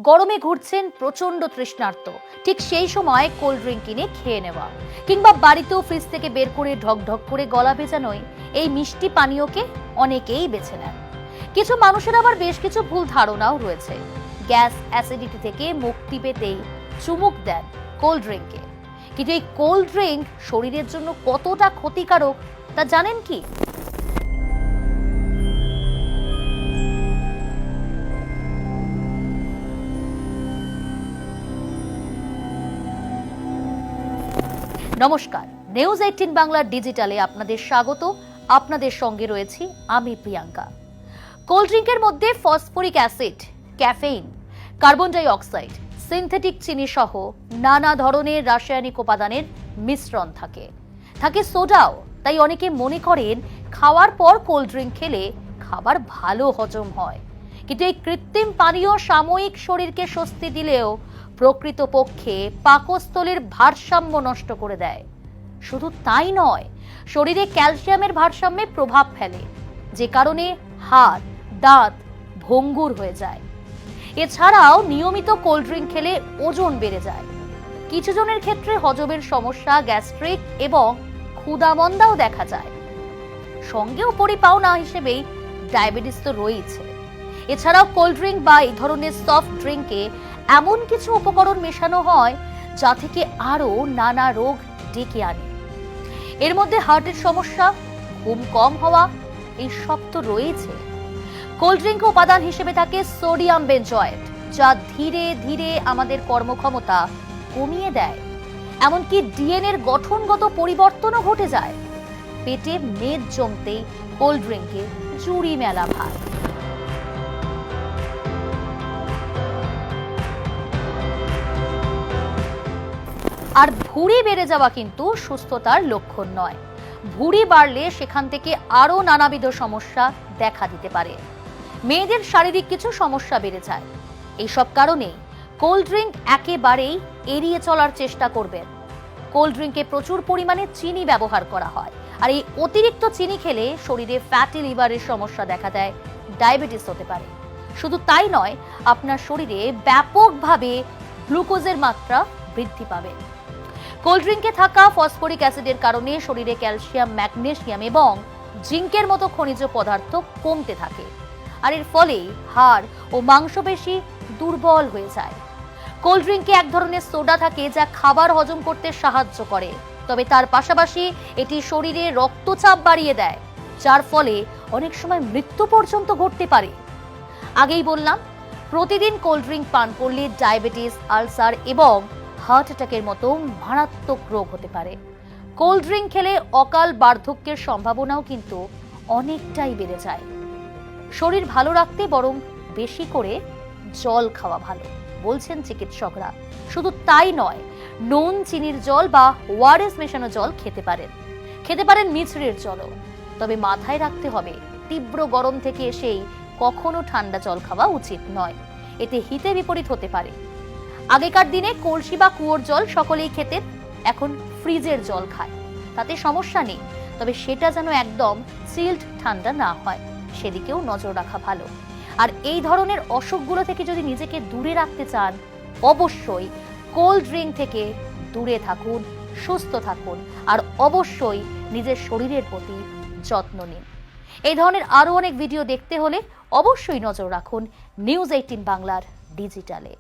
গরমে ঘুরছেন প্রচন্ড তৃষ্ণার্ত, ঠিক সেই সময় কোল্ড ড্রিঙ্ক কিনে খেয়ে নেওয়া কিংবা বাড়িতেও ফ্রিজ থেকে বের করে ঢকঢক করে গলা ভেজানোই এই মিষ্টি পানীয়কে অনেকেই বেছে নেন। কিছু মানুষের আবার বেশ কিছু ভুল ধারণাও রয়েছে। গ্যাস অ্যাসিডিটি থেকে মুক্তি পেতেই চুমুক দেন কোল্ড ড্রিঙ্কে, কিন্তু এই কোল্ড ড্রিঙ্ক শরীরের জন্য কতটা ক্ষতিকারক তা জানেন কি? নমস্কার, নিউজ 18 বাংলা ডিজিটালে আপনাদের স্বাগত। আপনাদের সঙ্গে রয়েছি আমি প্রিয়াঙ্কা। কোল্ড ড্রিঙ্কের মধ্যে phosphoric acid, caffeine, carbon die oxide, synthetic চিনি সহ নানা ধরনের রাসায়নিক উপাদানের মিশ্রণ থাকে সোডাও। তাই অনেকে মনে করেন খাওয়ার পর কোল্ড ড্রিঙ্ক খেলে খাবার ভালো হজম হয়, কিন্তু এই কৃত্রিম পানীয় সাময়িক শরীরকে স্বস্তি দিলেও প্রকৃতপক্ষে পাকস্থলীর ভারসাম্য নষ্ট করে দেয়। শুধু তাই নয়, শরীরে ক্যালসিয়ামের ভারসাম্যে প্রভাব ফেলে, যে কারণে হাড়, দাঁত ভঙ্গুর হয়ে যায়। এছাড়াও নিয়মিত কোল্ড ড্রিঙ্ক খেলে ওজন বেড়ে যায়। কিছু জনের ক্ষেত্রে হজমের সমস্যা, গ্যাস্ট্রিক এবং ক্ষুধামন্দাও দেখা যায়। সঙ্গেও পরিপাওনা হিসেবেই ডায়াবেটিস তো রয়েছে। এছাড়াও কোল্ড ড্রিঙ্ক বা এই ধরনের সফট ড্রিঙ্কে এমন কিছু উপকরণ মেশানো হয় যা থেকে আরো নানা রোগ ডেকে আনে। এর মধ্যে হার্টের সমস্যা, ঘুম কম হওয়া, এই সব তো রয়েছে। কোল্ড ড্রিঙ্ক উপাদান হিসেবে থাকে সোডিয়াম বেনজয়েট, যা ধীরে ধীরে আমাদের কর্মক্ষমতা কমিয়ে দেয়। এমনকি ডিএনএর গঠনগত পরিবর্তনও ঘটে যায়। পেটে মেদ জমতেই কোল্ড ড্রিঙ্কে জুড়ি মেলা ভার। আর ভুঁড়ি বেড়ে যাওয়া কিন্তু সুস্থতার লক্ষণ নয়। ভুঁড়ি বাড়লে সেখান থেকে আরো নানাবিধ সমস্যা দেখা দিতে পারে। মেয়েদের শারীরিক কিছু সমস্যা বেড়ে যায়। এইসব কারণে কোল্ড ড্রিঙ্ক একেবারেই এড়িয়ে চলার চেষ্টা করবেন। কোল্ড ড্রিঙ্কে প্রচুর পরিমাণে চিনি ব্যবহার করা হয়, আর এই অতিরিক্ত চিনি খেলে শরীরে ফ্যাটি লিভারের সমস্যা দেখা দেয়, ডায়াবেটিস হতে পারে। শুধু তাই নয়, আপনার শরীরে ব্যাপকভাবে গ্লুকোজের মাত্রা বৃদ্ধি পাবে। কোল্ড ড্রিঙ্কে থাকা ফসফরিক অ্যাসিডের কারণে শরীরে ক্যালসিয়াম, ম্যাগনেসিয়াম এবং জিঙ্কের মতো খনিজ পদার্থ কমতে থাকে, আর এর ফলে হাড় ও মাংসপেশি দুর্বল হয়ে যায়। কোল্ড ড্রিঙ্কে এক ধরনের সোডা থাকে যা খাবার হজম করতে সাহায্য করে, তবে তার পাশাপাশি এটি শরীরে রক্তচাপ বাড়িয়ে দেয়, যার ফলে অনেক সময় মৃত্যু পর্যন্ত ঘটতে পারে। আগেই বললাম, প্রতিদিন কোল্ড ড্রিঙ্ক পান করলে ডায়াবেটিস, আলসার এবং হার্ট অ্যাটাকের মতো মারাত্মক রোগ হতে পারে। কোল্ড ড্রিঙ্ক খেলে অকাল বার্ধক্যের সম্ভাবনাও কিন্তু অনেকটাই বেড়ে যায়। শরীর ভালো রাখতে বরং বেশি করে জল খাওয়া ভালো বলছেন চিকিৎসকরা। শুধু তাই নয়, নুন, চিনির জল বা ওআরএস মেশানো জল খেতে পারেন মিছরির জলও। তবে মাথায় রাখতে হবে, তীব্র গরম থেকে এসেই কখনো ঠান্ডা জল খাওয়া উচিত নয়। এতে হিতে বিপরীত হতে পারে। আগেকার দিনে কলসি বা কুয়োর জল সকলেই খেতেন, এখন ফ্রিজের জল খায়। তাতে সমস্যা নেই, তবে সেটা যেন একদম চিল্ড ঠান্ডা না হয়, সেদিকেও নজর রাখা ভালো। আর এই ধরনের অসুখগুলো থেকে যদি নিজেকে দূরে রাখতে চান, অবশ্যই কোল্ড ড্রিঙ্ক থেকে দূরে থাকুন, সুস্থ থাকুন, আর অবশ্যই নিজের শরীরের প্রতি যত্ন নিন। এই ধরনের আরো অনেক ভিডিও দেখতে হলে অবশ্যই নজর রাখুন নিউজ 18 বাংলার ডিজিটালে।